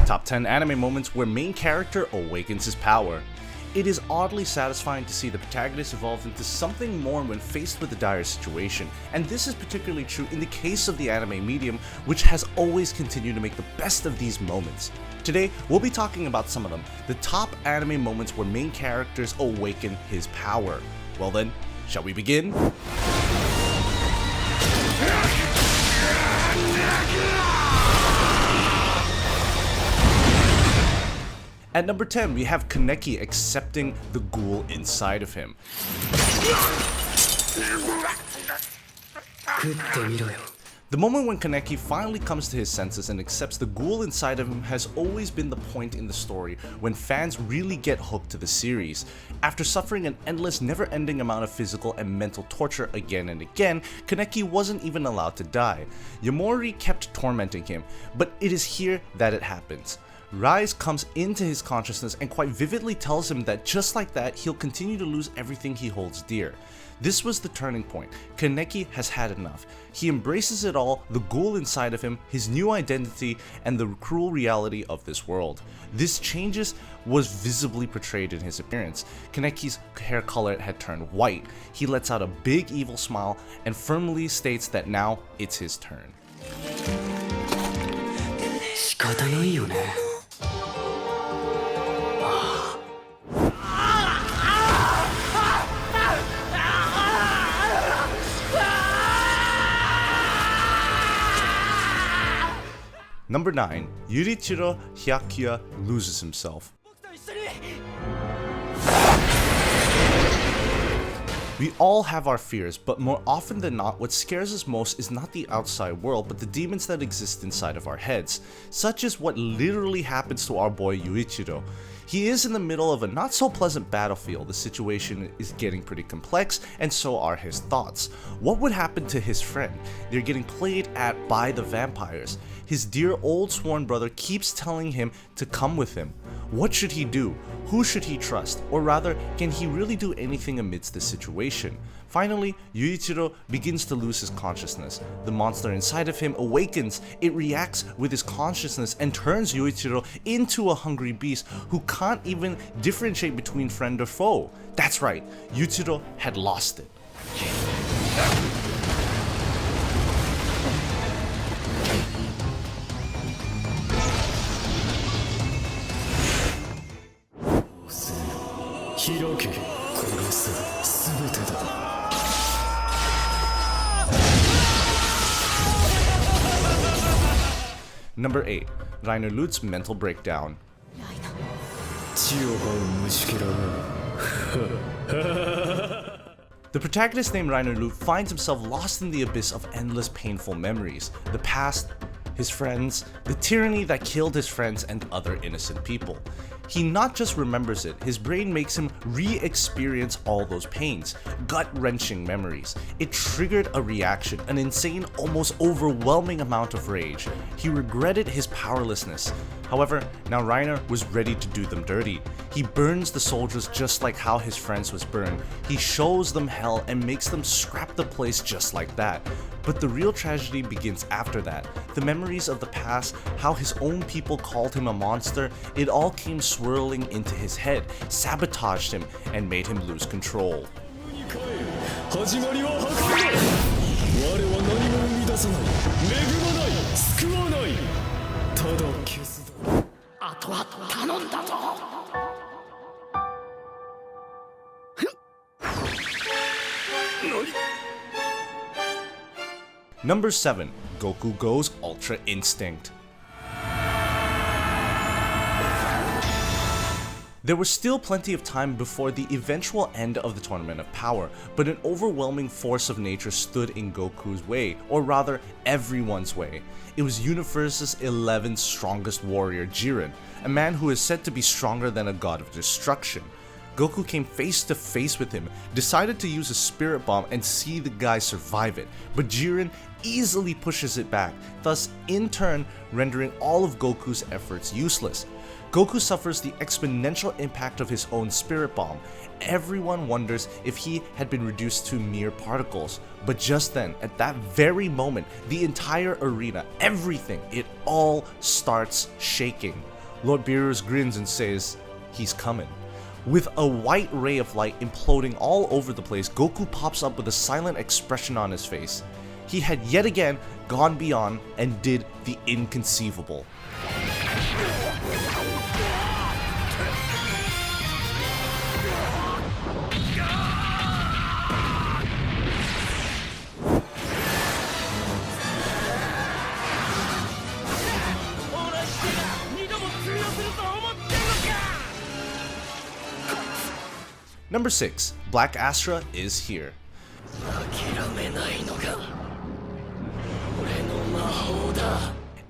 Top 10 anime moments where main character awakens his power. It is oddly satisfying to see the protagonist evolve into something more when faced with a dire situation, and this is particularly true in the case of the anime medium, which has always continued to make the best of these moments. Today, we'll be talking about some of them, the top anime moments where main characters awaken his power. Well then, shall we begin? At number 10, we have Kaneki accepting the ghoul inside of him. The moment when Kaneki finally comes to his senses and accepts the ghoul inside of him has always been the point in the story when fans really get hooked to the series. After suffering an endless, never-ending amount of physical and mental torture again and again, Kaneki wasn't even allowed to die. Yamori kept tormenting him, but it is here that it happens. Rise comes into his consciousness and quite vividly tells him that just like that, he'll continue to lose everything he holds dear. This was the turning point. Kaneki has had enough. He embraces it all, the ghoul inside of him, his new identity, and the cruel reality of this world. This changes was visibly portrayed in his appearance. Kaneki's hair color had turned white. He lets out a big evil smile and firmly states that now it's his turn. Number 9. Yurichiro Hyakuya loses himself. We all have our fears, but more often than not, what scares us most is not the outside world, but the demons that exist inside of our heads. Such is what literally happens to our boy Yurichiro. He is in the middle of a not so pleasant battlefield. The situation is getting pretty complex, and so are his thoughts. What would happen to his friend? They're getting played at by the vampires. His dear old sworn brother keeps telling him to come with him. What should he do? Who should he trust? Or rather, can he really do anything amidst this situation? Finally, Yurichiro begins to lose his consciousness. The monster inside of him awakens, it reacts with his consciousness and turns Yurichiro into a hungry beast who can't even differentiate between friend or foe. That's right, Yurichiro had lost it. Number 8. Reiner Lut's mental breakdown. The protagonist named Reiner Lut finds himself lost in the abyss of endless painful memories. The past, his friends, the tyranny that killed his friends and other innocent people. He not just remembers it, his brain makes him re-experience all those pains, gut-wrenching memories. It triggered a reaction, an insane, almost overwhelming amount of rage. He regretted his powerlessness. However, now Reiner was ready to do them dirty. He burns the soldiers just like how his friends was burned. He shows them hell and makes them scrap the place just like that. But the real tragedy begins after that. The memories of the past, how his own people called him a monster, it all came swirling into his head, sabotaged him, and made him lose control. Number 7. Goku goes Ultra Instinct. There was still plenty of time before the eventual end of the Tournament of Power, but an overwhelming force of nature stood in Goku's way, or rather, everyone's way. It was Universe's 11th strongest warrior, Jiren, a man who is said to be stronger than a god of destruction. Goku came face to face with him, decided to use a spirit bomb and see the guy survive it, but Jiren easily pushes it back, thus in turn rendering all of Goku's efforts useless. Goku suffers the exponential impact of his own spirit bomb. Everyone wonders if he had been reduced to mere particles. But just then, at that very moment, the entire arena, everything, it all starts shaking. Lord Beerus grins and says, "He's coming." With a white ray of light imploding all over the place, Goku pops up with a silent expression on his face. He had yet again gone beyond and did the inconceivable. Number 6. Black Astra is here.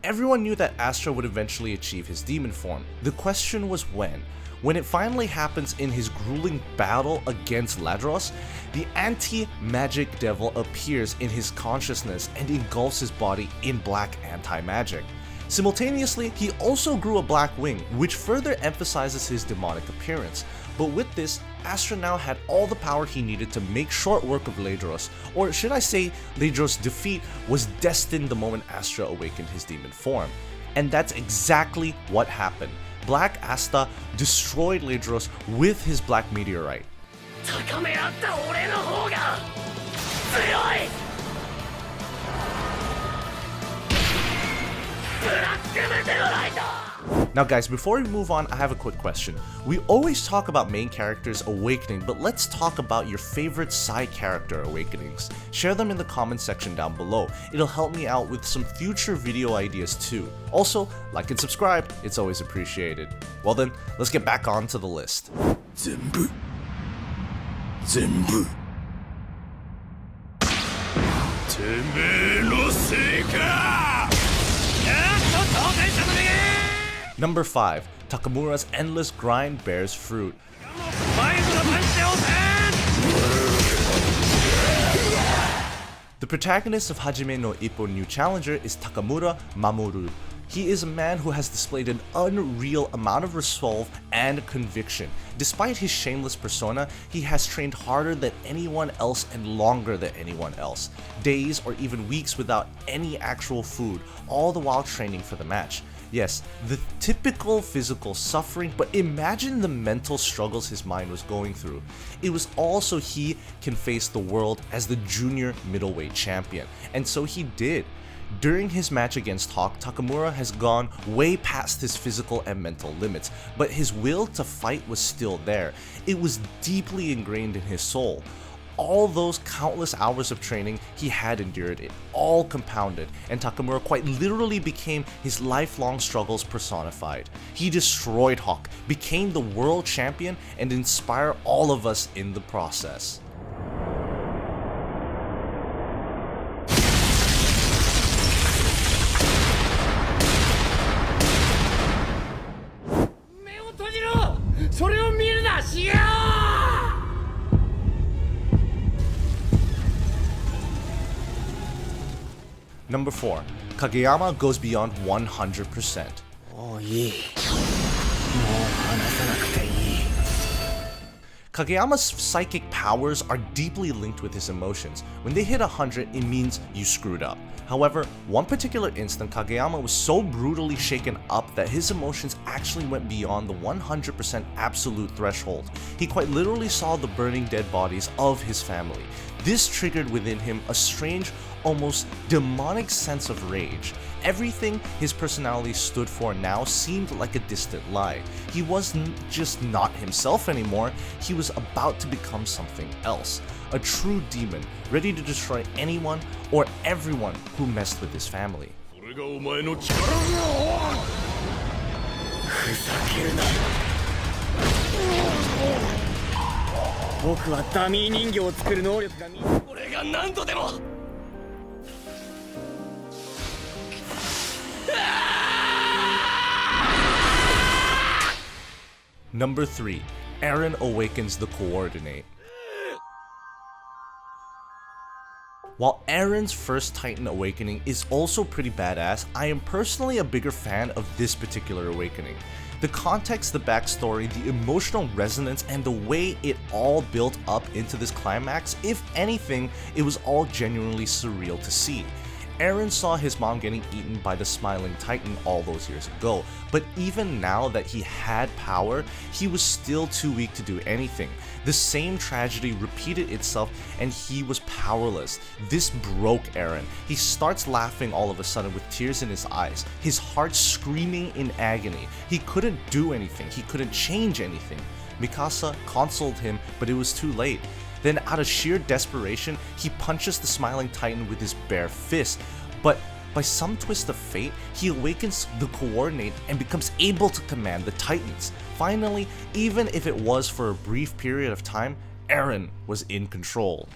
Everyone knew that Astra would eventually achieve his demon form. The question was when. When it finally happens in his grueling battle against Ladros, the anti-magic devil appears in his consciousness and engulfs his body in black anti-magic. Simultaneously, he also grew a black wing, which further emphasizes his demonic appearance. But with this, Astra now had all the power he needed to make short work of Ladros, or should I say, Ladros' defeat was destined the moment Astra awakened his demon form. And that's exactly what happened. Black Asta destroyed Ladros with his black meteorite. Now guys, before we move on, I have a quick question. We always talk about main characters awakening, but let's talk about your favorite side character awakenings. Share them in the comment section down below. It'll help me out with some future video ideas too. Also, like and subscribe, it's always appreciated. Well then, let's get back on to the list. Zenbu. Number 5. Takamura's endless grind bears fruit. The protagonist of Hajime no Ippo New Challenger is Takamura Mamoru. He is a man who has displayed an unreal amount of resolve and conviction. Despite his shameless persona, he has trained harder than anyone else and longer than anyone else. Days or even weeks without any actual food, all the while training for the match. Yes, the typical physical suffering, but imagine the mental struggles his mind was going through. It was all so he can face the world as the junior middleweight champion, and so he did. During his match against Hawk, Takamura has gone way past his physical and mental limits, but his will to fight was still there. It was deeply ingrained in his soul. All those countless hours of training he had endured, it all compounded, and Takamura quite literally became his lifelong struggles personified. He destroyed Hawk, became the world champion, and inspired all of us in the process. Number 4. Kageyama goes beyond 100%. Kageyama's psychic powers are deeply linked with his emotions. When they hit 100, it means you screwed up. However, one particular instant, Kageyama was so brutally shaken up that his emotions actually went beyond the 100% absolute threshold. He quite literally saw the burning dead bodies of his family. This triggered within him a strange, almost demonic sense of rage. Everything his personality stood for now seemed like a distant lie. He wasn't just not himself anymore, he was about to become something else. A true demon, ready to destroy anyone or everyone who messed with his family. Number 3. Eren awakens the coordinate. While Eren's first Titan awakening is also pretty badass, I am personally a bigger fan of this particular awakening. The context, the backstory, the emotional resonance, and the way it all built up into this climax, if anything, it was all genuinely surreal to see. Eren saw his mom getting eaten by the Smiling Titan all those years ago, but even now that he had power, he was still too weak to do anything. The same tragedy repeated itself and he was powerless. This broke Eren. He starts laughing all of a sudden with tears in his eyes, his heart screaming in agony. He couldn't do anything, he couldn't change anything. Mikasa consoled him, but it was too late. Then out of sheer desperation, he punches the Smiling Titan with his bare fist, but by some twist of fate, he awakens the coordinate and becomes able to command the Titans. Finally, even if it was for a brief period of time, Eren was in control.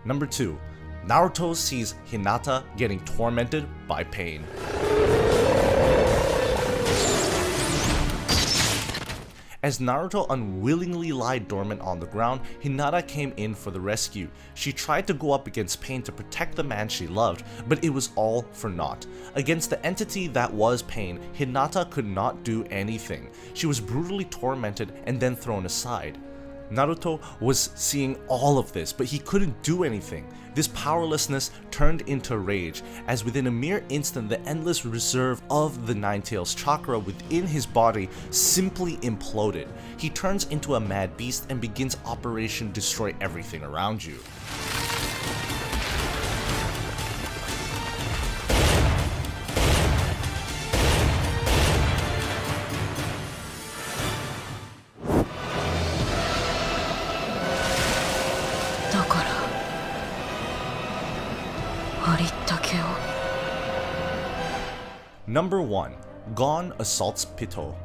Number 2. Naruto sees Hinata getting tormented by pain. As Naruto unwillingly lied dormant on the ground, Hinata came in for the rescue. She tried to go up against Pain to protect the man she loved, but it was all for naught. Against the entity that was Pain, Hinata could not do anything. She was brutally tormented and then thrown aside. Naruto was seeing all of this, but he couldn't do anything. This powerlessness turned into rage, as within a mere instant the endless reserve of the Nine Tails chakra within his body simply imploded. He turns into a mad beast and begins Operation Destroy Everything Around You. Number 1. Gon assaults Pitou.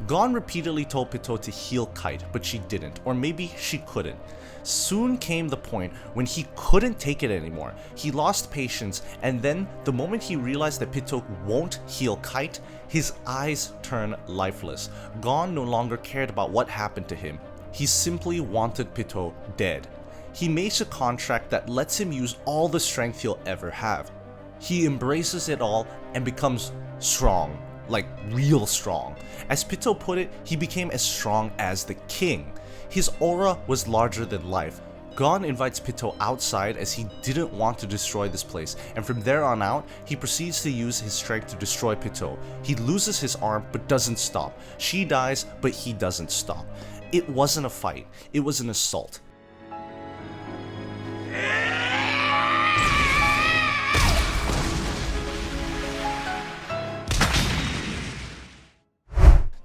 Gon repeatedly told Pitou to heal Kite, but she didn't, or maybe she couldn't. Soon came the point when he couldn't take it anymore. He lost patience, and then the moment he realized that Pitou won't heal Kite, his eyes turned lifeless. Gon no longer cared about what happened to him. He simply wanted Pitou dead. He makes a contract that lets him use all the strength he'll ever have. He embraces it all and becomes strong, like real strong. As Pitou put it, he became as strong as the king. His aura was larger than life. Gon invites Pitou outside as he didn't want to destroy this place, and from there on out, he proceeds to use his strength to destroy Pitou. He loses his arm but doesn't stop. She dies, but he doesn't stop. It wasn't a fight, it was an assault.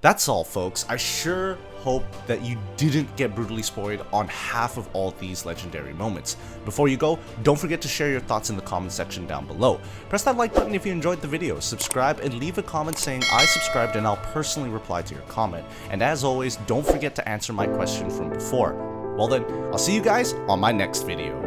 That's all, folks. I sure hope that you didn't get brutally spoiled on half of all these legendary moments. Before you go, don't forget to share your thoughts in the comment section down below. Press that like button if you enjoyed the video, subscribe, and leave a comment saying I subscribed and I'll personally reply to your comment. And as always, don't forget to answer my question from before. Well then, I'll see you guys on my next video.